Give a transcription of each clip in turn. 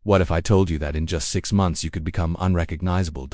What if I told you that in just 6 months you could become unrecognizable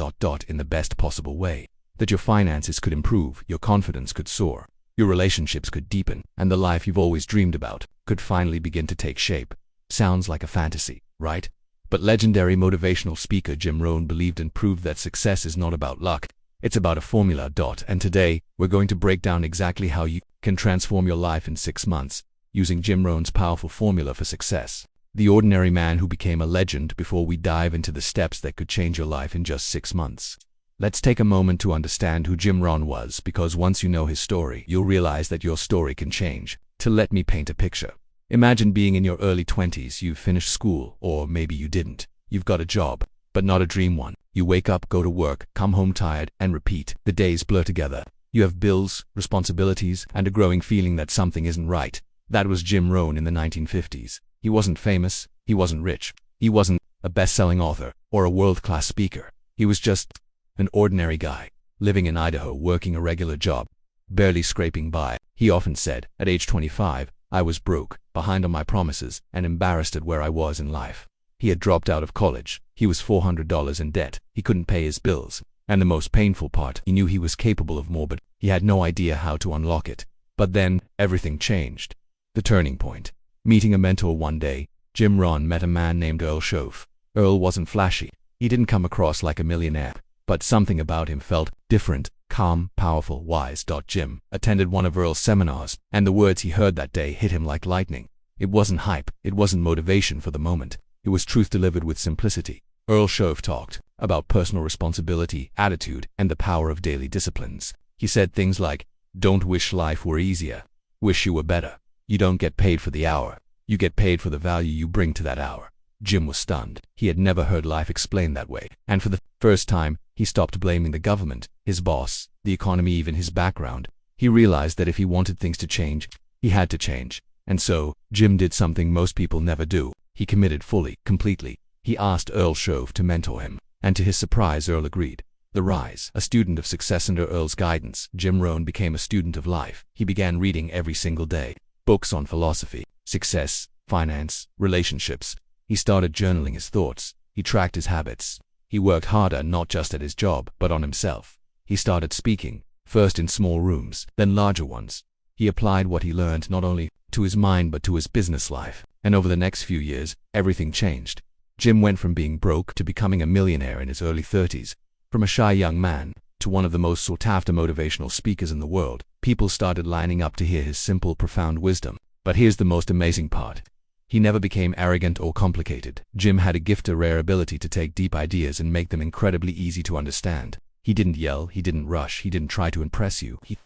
in the best possible way? That your finances could improve, your confidence could soar, your relationships could deepen, and the life you've always dreamed about could finally begin to take shape. Sounds like a fantasy, right? But legendary motivational speaker Jim Rohn believed and proved that success is not about luck, it's about a formula. And today, we're going to break down exactly how you can transform your life in 6 months, using Jim Rohn's powerful formula for success. The ordinary man who became a legend. Before we dive into the steps that could change your life in just 6 months, let's take a moment to understand who Jim Rohn was, because once you know his story, you'll realize that your story can change. Let me paint a picture. Imagine being in your early 20s, you've finished school, or maybe you didn't. You've got a job, but not a dream one. You wake up, go to work, come home tired, and repeat. The days blur together. You have bills, responsibilities, and a growing feeling that something isn't right. That was Jim Rohn in the 1950s. He wasn't famous, he wasn't rich, he wasn't a best-selling author or a world-class speaker. He was just an ordinary guy, living in Idaho, working a regular job, barely scraping by. He often said, at age 25, I was broke, behind on my promises, and embarrassed at where I was in life. He had dropped out of college, he was $400 in debt, he couldn't pay his bills, and the most painful part, he knew he was capable of more, but he had no idea how to unlock it. But then, everything changed. The turning point. Meeting a mentor one day, Jim Rohn met a man named Earl Shoaff. Earl wasn't flashy. He didn't come across like a millionaire, but something about him felt different, calm, powerful, wise. Jim attended one of Earl's seminars, and the words he heard that day hit him like lightning. It wasn't hype, it wasn't motivation for the moment. It was truth delivered with simplicity. Earl Shoaff talked about personal responsibility, attitude, and the power of daily disciplines. He said things like, don't wish life were easier, wish you were better. You don't get paid for the hour, you get paid for the value you bring to that hour. Jim was stunned. He had never heard life explained that way, and for the first time, he stopped blaming the government, his boss, the economy, even his background. He realized that if he wanted things to change, he had to change. And so, Jim did something most people never do. He committed fully, completely. He asked Earl Shoaff to mentor him, and to his surprise, Earl agreed. The rise. A student of success under Earl's guidance, Jim Rohn became a student of life. He began reading every single day. Books on philosophy, success, finance, relationships. He started journaling his thoughts. He tracked his habits. He worked harder, not just at his job, but on himself. He started speaking, first in small rooms, then larger ones. He applied what he learned not only to his mind but to his business life. And over the next few years, everything changed. Jim went from being broke to becoming a millionaire in his early 30s. From a shy young man to one of the most sought-after motivational speakers in the world, people started lining up to hear his simple, profound wisdom. But here's the most amazing part. He never became arrogant or complicated. Jim had a gift, a rare ability to take deep ideas and make them incredibly easy to understand. He didn't yell, he didn't rush, he didn't try to impress you. He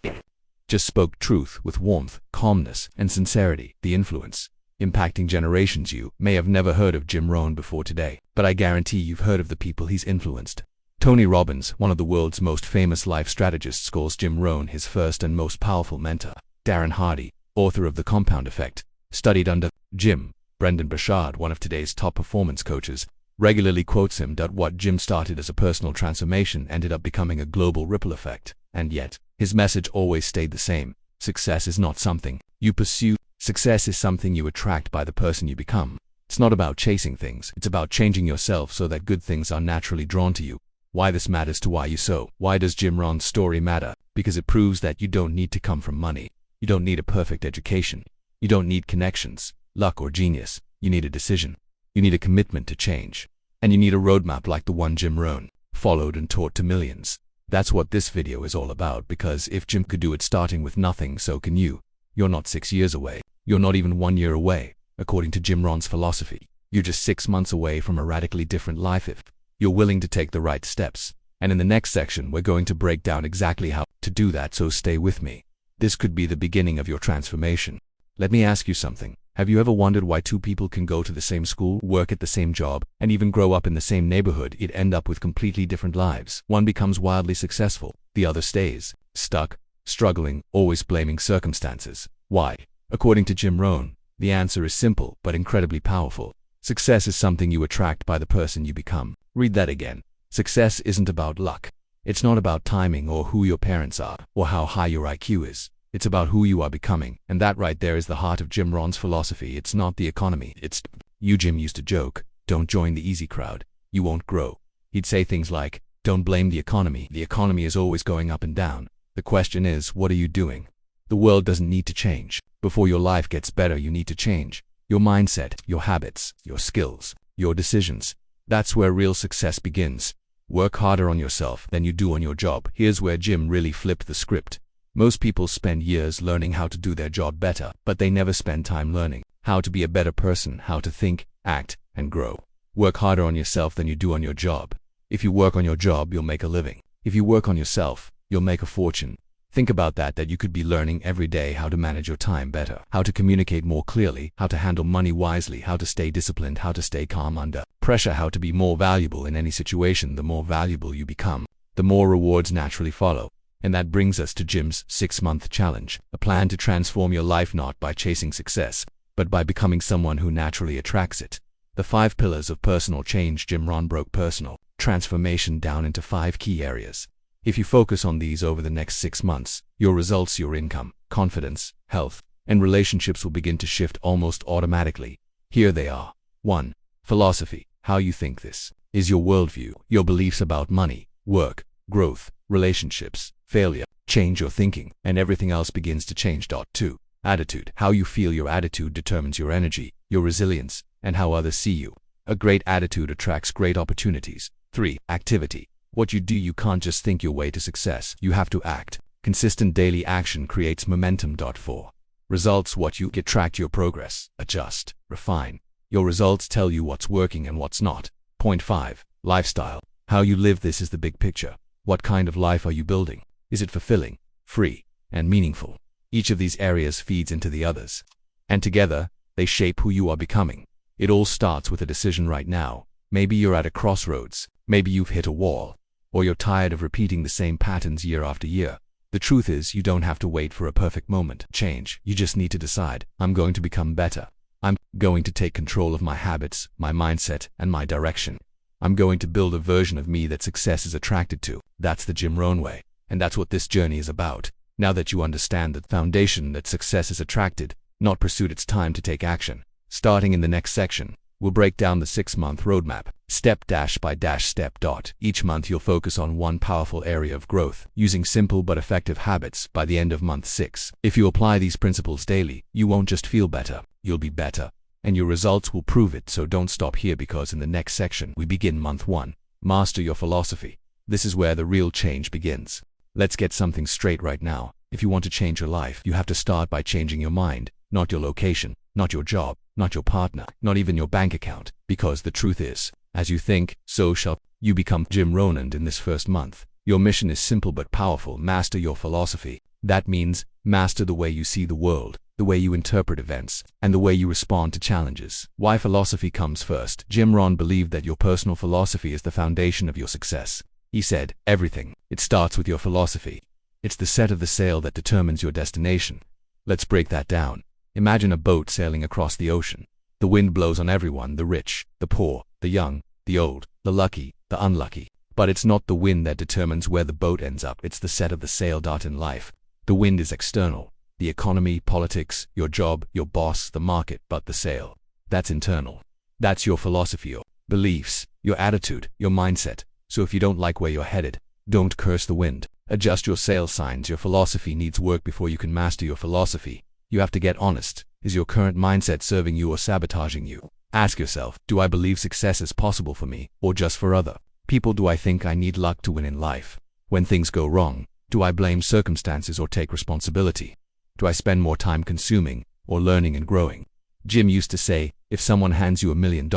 just spoke truth with warmth, calmness, and sincerity. The influence impacting generations. You may have never heard of Jim Rohn before today, but I guarantee you've heard of the people he's influenced. Tony Robbins, one of the world's most famous life strategists, calls Jim Rohn his first and most powerful mentor. Darren Hardy, author of The Compound Effect, studied under Jim. Brendan Burchard, one of today's top performance coaches, regularly quotes him. What Jim started as a personal transformation ended up becoming a global ripple effect. And yet, his message always stayed the same. Success is not something you pursue. Success is something you attract by the person you become. It's not about chasing things. It's about changing yourself so that good things are naturally drawn to you. Why this matters to why you sow. Why does Jim Rohn's story matter? Because it proves that you don't need to come from money. You don't need a perfect education. You don't need connections, luck, or genius. You need a decision. You need a commitment to change. And you need a roadmap like the one Jim Rohn followed and taught to millions. That's what this video is all about, because if Jim could do it starting with nothing, so can you. You're not 6 years away. You're not even 1 year away. According to Jim Rohn's philosophy, you're just 6 months away from a radically different life if you're willing to take the right steps. And in the next section, we're going to break down exactly how to do that, so stay with me. This could be the beginning of your transformation. Let me ask you something. Have you ever wondered why two people can go to the same school, work at the same job, and even grow up in the same neighborhood, yet end up with completely different lives? One becomes wildly successful, the other stays stuck, struggling, always blaming circumstances. Why? According to Jim Rohn, the answer is simple but incredibly powerful. Success is something you attract by the person you become. Read that again. Success isn't about luck. It's not about timing or who your parents are or how high your IQ is. It's about who you are becoming. And that right there is the heart of Jim Rohn's philosophy. It's not the economy. It's you. Jim used to joke, don't join the easy crowd. You won't grow. He'd say things like, don't blame the economy. The economy is always going up and down. The question is, what are you doing? The world doesn't need to change. Before your life gets better, you need to change your mindset, your habits, your skills, your decisions. That's where real success begins. Work harder on yourself than you do on your job. Here's where Jim really flipped the script. Most people spend years learning how to do their job better, but they never spend time learning how to be a better person, how to think, act, and grow. Work harder on yourself than you do on your job. If you work on your job, you'll make a living. If you work on yourself, you'll make a fortune. Think about that you could be learning every day how to manage your time better, how to communicate more clearly, how to handle money wisely, how to stay disciplined, how to stay calm under pressure, how to be more valuable in any situation. The more valuable you become, the more rewards naturally follow. And that brings us to Jim's 6-month challenge, a plan to transform your life not by chasing success, but by becoming someone who naturally attracts it. The 5 pillars of personal change. Jim Rohn broke personal transformation down into 5 key areas. If you focus on these over the next 6 months, your results, your income, confidence, health, and relationships will begin to shift almost automatically. Here they are. 1. Philosophy. How you think. This is your worldview, your beliefs about money, work, growth, relationships, failure. Change your thinking, and everything else begins to change. 2. Attitude. How you feel. Your attitude determines your energy, your resilience, and how others see you. A great attitude attracts great opportunities. 3. Activity. What you do. You can't just think your way to success. You have to act. Consistent daily action creates momentum. 4. Results. What you get. Track your progress. Adjust. Refine. Your results tell you what's working and what's not. 5. Lifestyle. How you live. This is the big picture. What kind of life are you building? Is it fulfilling, free, and meaningful? Each of these areas feeds into the others, and together, they shape who you are becoming. It all starts with a decision right now. Maybe you're at a crossroads. Maybe you've hit a wall, or you're tired of repeating the same patterns year after year. The truth is, you don't have to wait for a perfect moment to change. You just need to decide, I'm going to become better. I'm going to take control of my habits, my mindset, and my direction. I'm going to build a version of me that success is attracted to. That's the Jim Rohn way, and that's what this journey is about. Now that you understand the foundation that success is attracted, not pursued, it's time to take action. Starting in the next section, we'll break down the 6-month roadmap, step-by-step. Each month you'll focus on one powerful area of growth, using simple but effective habits by the end of month 6. If you apply these principles daily, you won't just feel better, you'll be better. And your results will prove it. So don't stop here, because in the next section we begin month 1. Master your philosophy. This is where the real change begins. Let's get something straight right now. If you want to change your life, you have to start by changing your mind, not your location, not your job, not your partner, not even your bank account. Because the truth is, as you think, so shall you become. Jim Rohn. And in this first month, your mission is simple but powerful. Master your philosophy. That means master the way you see the world, the way you interpret events, and the way you respond to challenges. Why philosophy comes first. Jim Rohn believed that your personal philosophy is the foundation of your success. He said, everything, it starts with your philosophy. It's the set of the sail that determines your destination. Let's break that down. Imagine a boat sailing across the ocean. The wind blows on everyone, the rich, the poor, the young, the old, the lucky, the unlucky. But it's not the wind that determines where the boat ends up. It's the set of the sail. In life, the wind is external. The economy, politics, your job, your boss, the market. But the sail, that's internal. That's your philosophy, your beliefs, your attitude, your mindset. So if you don't like where you're headed, don't curse the wind. Adjust your sail signs. Your philosophy needs work before you can master your philosophy. You have to get honest. Is your current mindset serving you or sabotaging you? Ask yourself, do I believe success is possible for me, or just for other people? Do I think I need luck to win in life? When things go wrong, do I blame circumstances or take responsibility? Do I spend more time consuming or learning and growing? Jim used to say, if someone hands you $1 million,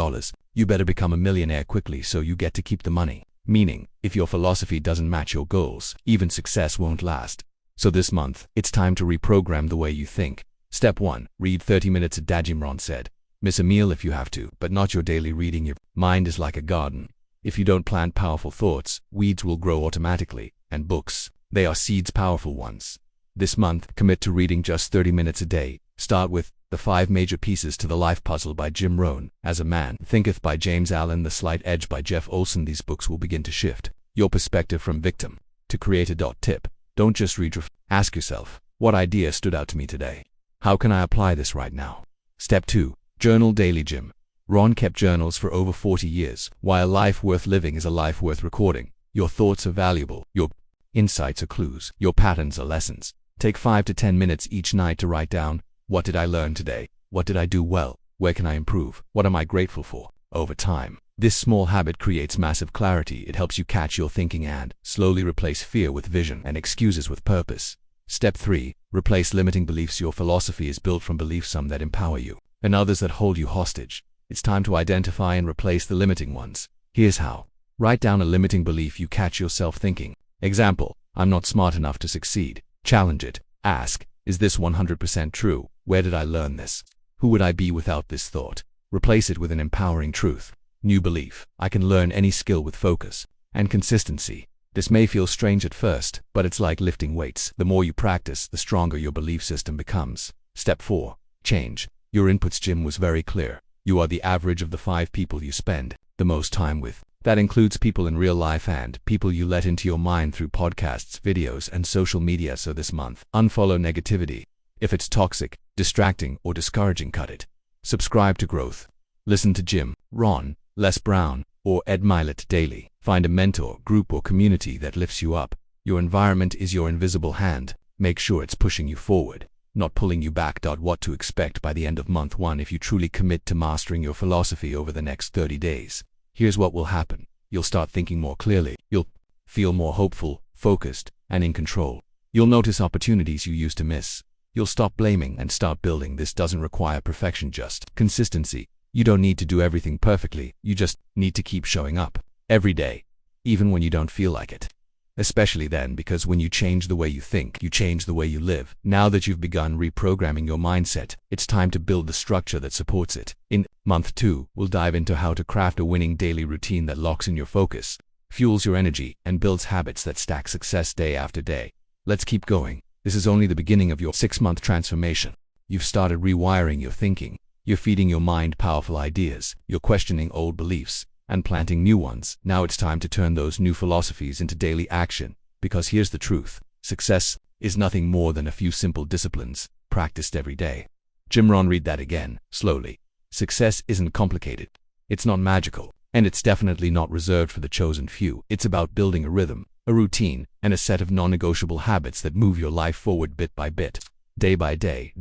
you better become a millionaire quickly so you get to keep the money. Meaning, if your philosophy doesn't match your goals, even success won't last. So this month, it's time to reprogram the way you think. Step 1. Read 30 minutes a day. Jim Rohn said, miss a meal if you have to, but not your daily reading. Your mind is like a garden. If you don't plant powerful thoughts, weeds will grow automatically. And books, they are seeds, powerful ones. This month, commit to reading just 30 minutes a day. Start with The 5 Major Pieces to the Life Puzzle by Jim Rohn, As a Man Thinketh by James Allen, The Slight Edge by Jeff Olson. These books will begin to shift your perspective from victim to creator. Tip: don't just read, ask yourself, what idea stood out to me today? How can I apply this right now? Step 2. Journal daily. Jim Rohn kept journals for over 40 years. Why a life worth living is a life worth recording. Your thoughts are valuable. Your insights are clues. Your patterns are lessons. Take 5 to 10 minutes each night to write down, what did I learn today? What did I do well? Where can I improve? What am I grateful for? Over time, this small habit creates massive clarity. It helps you catch your thinking and slowly replace fear with vision and excuses with purpose. Step 3. Replace limiting beliefs. Your philosophy is built from beliefs, some that empower you and others that hold you hostage. It's time to identify and replace the limiting ones. Here's how. Write down a limiting belief you catch yourself thinking. Example, I'm not smart enough to succeed. Challenge it. Ask, is this 100% true? Where did I learn this? Who would I be without this thought? Replace it with an empowering truth. New belief, I can learn any skill with focus and consistency. This may feel strange at first, but it's like lifting weights. The more you practice, the stronger your belief system becomes. Step 4. Change. Your inputs. Jim was very clear. You are the average of the 5 people you spend the most time with. That includes people in real life and people you let into your mind through podcasts, videos, and social media. So this month, unfollow negativity. If it's toxic, distracting, or discouraging, cut it. Subscribe to growth. Listen to Jim Rohn, Les Brown, or Ed Mylett daily. Find a mentor, group, or community that lifts you up. Your environment is your invisible hand. Make sure it's pushing you forward, not pulling you back. What to expect by the end of month 1 if you truly commit to mastering your philosophy over the next 30 days. Here's what will happen. You'll start thinking more clearly. You'll feel more hopeful, focused, and in control. You'll notice opportunities you used to miss. You'll stop blaming and start building. This doesn't require perfection, just consistency. You don't need to do everything perfectly. You just need to keep showing up every day, even when you don't feel like it. Especially then, because when you change the way you think, you change the way you live. Now that you've begun reprogramming your mindset, it's time to build the structure that supports it. In month 2, we'll dive into how to craft a winning daily routine that locks in your focus, fuels your energy, and builds habits that stack success day after day. Let's keep going. This is only the beginning of your 6-month transformation. You've started rewiring your thinking. You're feeding your mind powerful ideas. You're questioning old beliefs and planting new ones. Now it's time to turn those new philosophies into daily action. Because here's the truth. Success is nothing more than a few simple disciplines, practiced every day. Jim Rohn, read that again, slowly. Success isn't complicated. It's not magical. And it's definitely not reserved for the chosen few. It's about building a rhythm, a routine, and a set of non-negotiable habits that move your life forward bit by bit, day by day.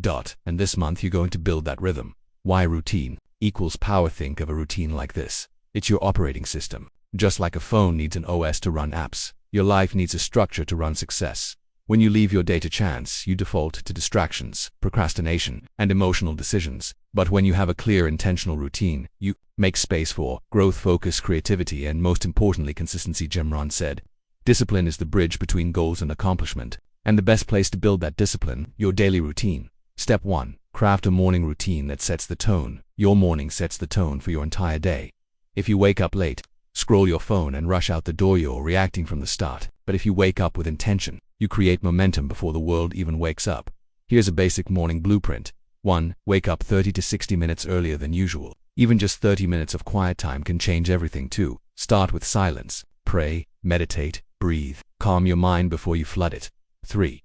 And this month you're going to build that rhythm. Why routine equals power? Think of a routine like this. It's your operating system. Just like a phone needs an OS to run apps, your life needs a structure to run success. When you leave your day to chance, you default to distractions, procrastination, and emotional decisions. But when you have a clear, intentional routine, you make space for growth, focus, creativity, and most importantly, consistency. Jim Rohn said, discipline is the bridge between goals and accomplishment. And the best place to build that discipline, your daily routine. Step 1. Craft a morning routine that sets the tone. Your morning sets the tone for your entire day. If you wake up late, scroll your phone and rush out the door, you're reacting from the start. But if you wake up with intention, you create momentum before the world even wakes up. Here's a basic morning blueprint. 1. Wake up 30 to 60 minutes earlier than usual. Even just 30 minutes of quiet time can change everything. 2. Start with silence. Pray, meditate, breathe, calm your mind before you flood it. 3.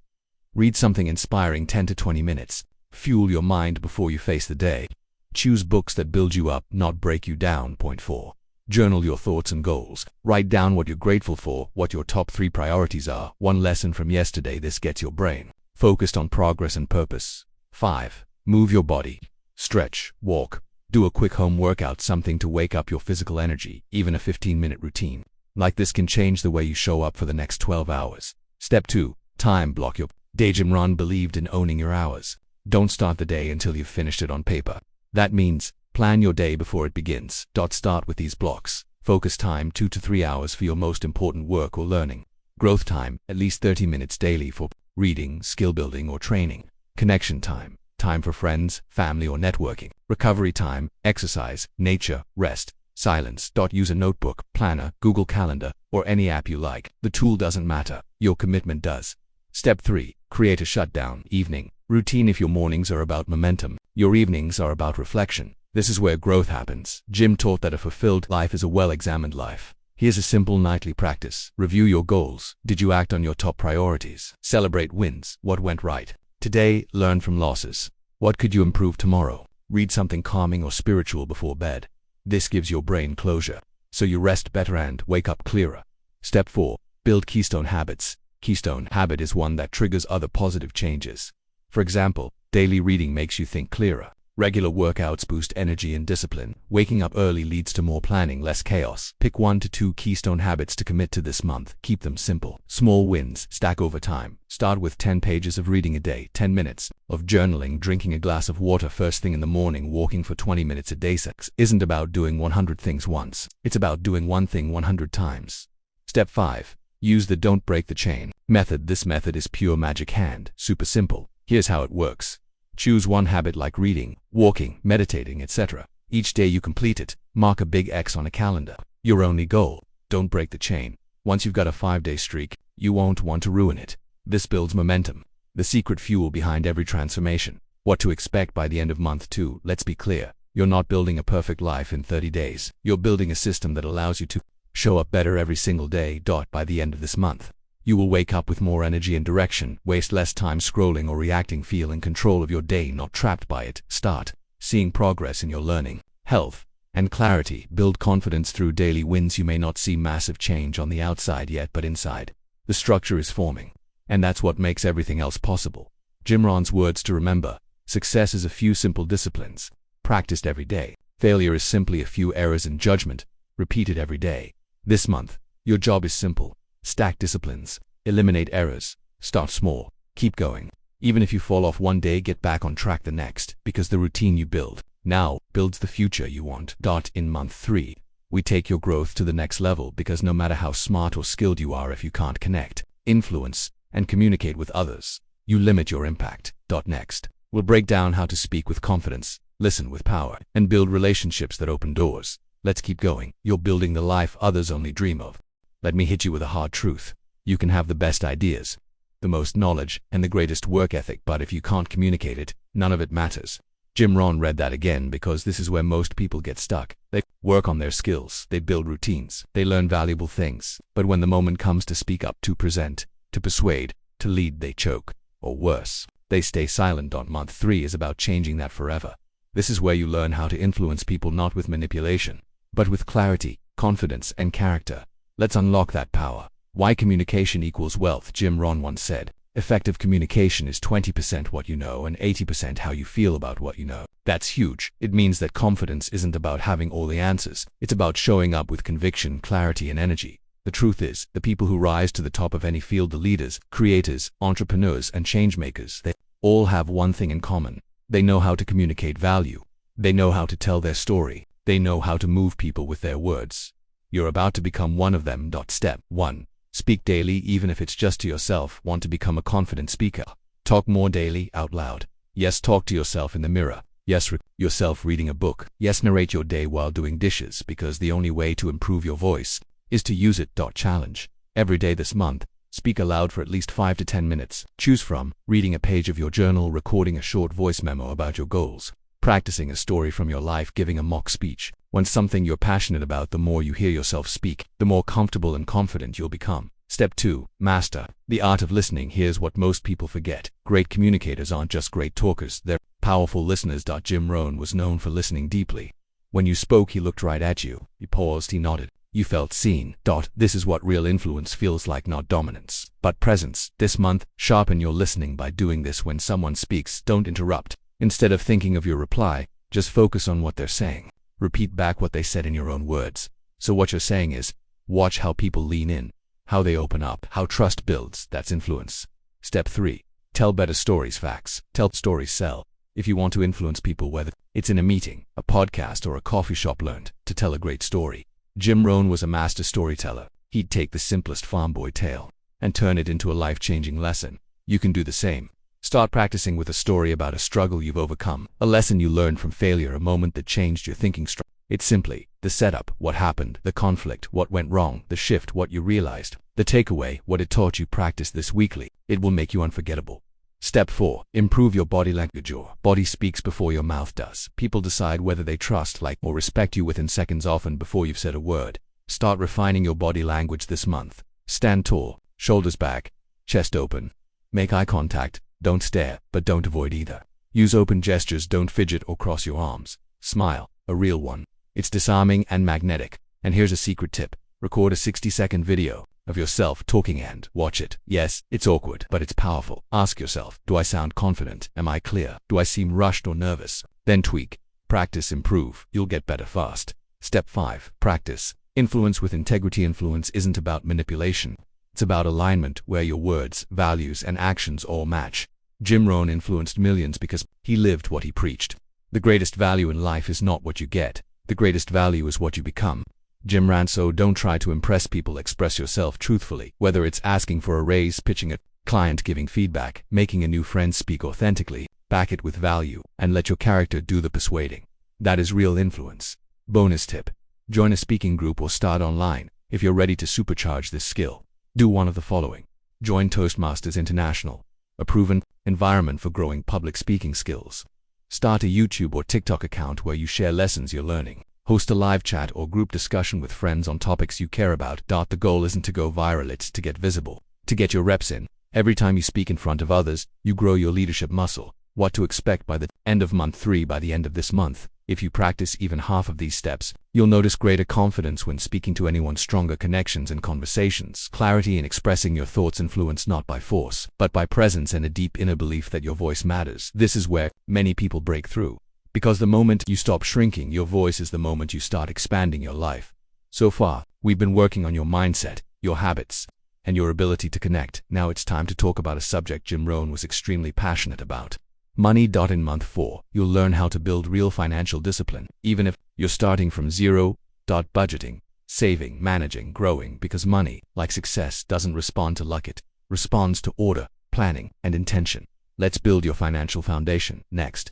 Read something inspiring 10 to 20 minutes. Fuel your mind before you face the day. Choose books that build you up, not break you down. 4. Journal your thoughts and goals. Write down what you're grateful for, what your top 3 priorities are. 1 lesson from yesterday. This gets your brain focused on progress and purpose. 5. Move your body. Stretch, walk, do a quick home workout, something to wake up your physical energy. Even a 15-minute routine like this can change the way you show up for the next 12 hours. Step 2. Time block your day. Jim Rohn believed in owning your hours. Don't start the day until you've finished it on paper. That means plan your day before it begins. Start with these blocks. Focus time 2 to 3 hours for your most important work or learning. Growth time, at least 30 minutes daily for reading, skill building, or training. Connection time, time for friends, family, or networking. Recovery time, exercise, nature, rest, silence. Use a notebook, planner, Google Calendar, or any app you like. The tool doesn't matter. Your commitment does. Step 3. Create a shutdown evening routine. If your mornings are about momentum, your evenings are about reflection. This is where growth happens. Jim taught that a fulfilled life is a well-examined life. Here's a simple nightly practice. Review your goals. Did you act on your top priorities? Celebrate wins. What went right today? Learn from losses. What could you improve tomorrow? Read something calming or spiritual before bed. This gives your brain closure, so you rest better and wake up clearer. Step 4. Build keystone habits. Keystone habit is one that triggers other positive changes. For example, daily reading makes you think clearer. Regular workouts boost energy and discipline. Waking up early leads to more planning, less chaos. Pick 1 to 2 keystone habits to commit to this month. Keep them simple. Small wins stack over time. Start with 10 pages of reading a day, 10 minutes of journaling, drinking a glass of water first thing in the morning, walking for 20 minutes a day. Sex isn't about doing 100 things once. It's about doing one thing 100 times. Step 5. Use the don't break the chain method. This method is pure magic hand. Super simple. Here's how it works. Choose one habit like reading, walking, meditating, etc. Each day you complete it, mark a big X on a calendar. Your only goal: don't break the chain. Once you've got a 5-day streak, you won't want to ruin it. This builds momentum, the secret fuel behind every transformation. What to expect by the end of month 2? Let's be clear. You're not building a perfect life in 30 days. You're building a system that allows you to show up better every single day. By the end of this month, you will wake up with more energy and direction, waste less time scrolling or reacting, feel in control of your day, not trapped by it. Start seeing progress in your learning, health, and clarity. Build confidence through daily wins. You may not see massive change on the outside yet, but inside, the structure is forming. And that's what makes everything else possible. Jim Rohn's words to remember: success is a few simple disciplines, practiced every day. Failure is simply a few errors in judgment, repeated every day. This month, your job is simple. Stack disciplines, eliminate errors, start small, keep going. Even if you fall off one day, get back on track the next, because the routine you build now builds the future you want. In month 3, we take your growth to the next level, because no matter how smart or skilled you are, if you can't connect, influence, and communicate with others, you limit your impact. Next, we'll break down how to speak with confidence, listen with power, and build relationships that open doors. Let's keep going. You're building the life others only dream of. Let me hit you with a hard truth. You can have the best ideas, the most knowledge, and the greatest work ethic, but if you can't communicate it, none of it matters. Jim Rohn read that again, because this is where most people get stuck. They work on their skills, they build routines, they learn valuable things, but when the moment comes to speak up, to present, to persuade, to lead, they choke, or worse, they stay silent. Month 3 is about changing that forever. This is where you learn how to influence people, not with manipulation, but with clarity, confidence, and character. Let's unlock that power. Why communication equals wealth. Jim Rohn once said, effective communication is 20% what you know and 80% how you feel about what you know. That's huge. It means that confidence isn't about having all the answers. It's about showing up with conviction, clarity, and energy. The truth is, the people who rise to the top of any field, the leaders, creators, entrepreneurs, and changemakers, they all have one thing in common. They know how to communicate value. They know how to tell their story. They know how to move people with their words. You're about to become one of them. Step 1. Speak daily, even if it's just to yourself. Want to become a confident speaker? Talk more daily, out loud. Yes, talk to yourself in the mirror. Yes, yourself reading a book. Yes, narrate your day while doing dishes, because the only way to improve your voice is to use it. Challenge. Every day this month, speak aloud for at least 5 to 10 minutes. Choose from reading a page of your journal, recording a short voice memo about your goals, practicing a story from your life, giving a mock speech. When something you're passionate about, the more you hear yourself speak, the more comfortable and confident you'll become. Step 2. Master the art of listening. Here's what most people forget. Great communicators aren't just great talkers, they're powerful listeners. Jim Rohn was known for listening deeply. When you spoke, he looked right at you. He paused, he nodded. You felt seen. This is what real influence feels like, not dominance, but presence. This month, sharpen your listening by doing this. When someone speaks, don't interrupt. Instead of thinking of your reply, just focus on what they're saying. Repeat back what they said in your own words. So what you're saying is, watch how people lean in, how they open up, how trust builds. That's influence. Step 3. Tell better stories. Facts. Tell stories sell. If you want to influence people, whether it's in a meeting, a podcast, or a coffee shop, learn to tell a great story. Jim Rohn was a master storyteller. He'd take the simplest farm boy tale and turn it into a life-changing lesson. You can do the same. Start practicing with a story about a struggle you've overcome, a lesson you learned from failure, a moment that changed your thinking. It's simply the setup, what happened, the conflict, what went wrong, the shift, what you realized, the takeaway, what it taught you. Practice this weekly. It will make you unforgettable. Step 4. Improve your body language. Your body speaks before your mouth does. People decide whether they trust, like, or respect you within seconds, often before you've said a word. Start refining your body language this month. Stand tall, shoulders back, chest open. Make eye contact. Don't stare, but don't avoid either. Use open gestures. Don't fidget or cross your arms. Smile, a real one. It's disarming and magnetic. And here's a secret tip. Record a 60-second video of yourself talking and watch it. Yes, it's awkward, but it's powerful. Ask yourself, do I sound confident? Am I clear? Do I seem rushed or nervous? Then tweak. Practice, improve. You'll get better fast. Step 5. Practice. Influence with integrity. Influence isn't about manipulation. It's about alignment, where your words, values, and actions all match. Jim Rohn influenced millions because he lived what he preached. The greatest value in life is not what you get. The greatest value is what you become. Jim ran, so don't try to impress people. Express yourself truthfully. Whether it's asking for a raise, pitching a client, giving feedback, making a new friend, speak authentically, back it with value, and let your character do the persuading. That is real influence. Bonus tip. Join a speaking group or start online. If you're ready to supercharge this skill, do one of the following. Join Toastmasters International, a proven environment for growing public speaking skills. Start a YouTube or TikTok account where you share lessons you're learning. Host a live chat or group discussion with friends on topics you care about. The goal isn't to go viral, it's to get visible, to get your reps in. Every time you speak in front of others, you grow your leadership muscle. What to expect by the end of month 3. By the end of this month, if you practice even half of these steps, you'll notice greater confidence when speaking to anyone, stronger connections and conversations, clarity in expressing your thoughts, influence not by force, but by presence, and a deep inner belief that your voice matters. This is where many people break through. Because the moment you stop shrinking your voice is the moment you start expanding your life. So far, we've been working on your mindset, your habits, and your ability to connect. Now it's time to talk about a subject Jim Rohn was extremely passionate about. Money. In month 4, you'll learn how to build real financial discipline, even if you're starting from zero. Budgeting, saving, managing, growing, because money, like success, doesn't respond to luck, it responds to order, planning, and intention. Let's build your financial foundation. Next,